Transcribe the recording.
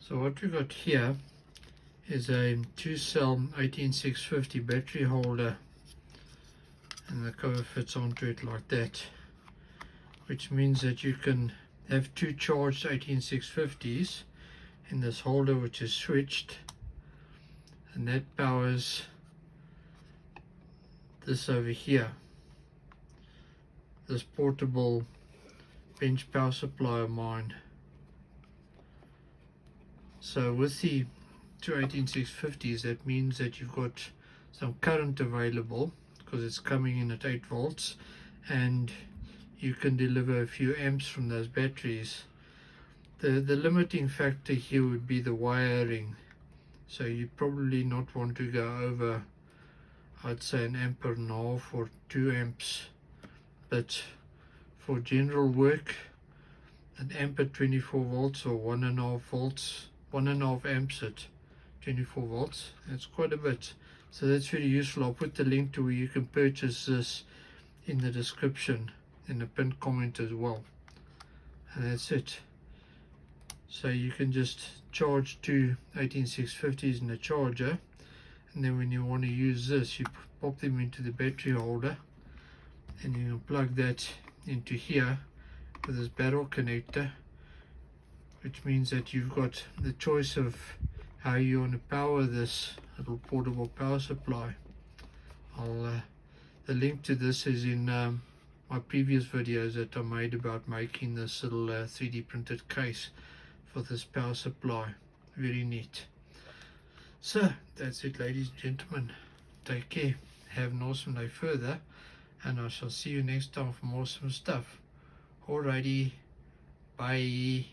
So what we got here is a 2-cell 18650 battery holder, and the cover fits onto it like that, which means that you can have 2 charged 18650s in this holder, which is switched, and that powers this over here, this portable bench power supply of mine. So with the two 18650s, that means that you've got some current available because it's coming in at 8 volts, and you can deliver a few amps from those batteries. The limiting factor here would be the wiring, so you probably not want to go over, I'd say, 1.5 amps or 2 amps, but for general work, 1 amp at 24 volts or 1.5 volts, 1.5 amps at 24 volts, that's quite a bit. So that's very useful. I'll put the link to where you can purchase this in the description, in the pinned comment as well. And that's it. So you can just charge two 18650s in the charger, and then when you want to use this, you pop them into the battery holder, and you can plug that into here with this barrel connector, which means that you've got the choice of how you want to power this little portable power supply. The link to this is in my previous videos that I made about making this little 3D printed case for this power supply. Very neat. So that's it, ladies and gentlemen. Take care, have an awesome day further, and I shall see you next time for more awesome stuff. Alrighty, bye.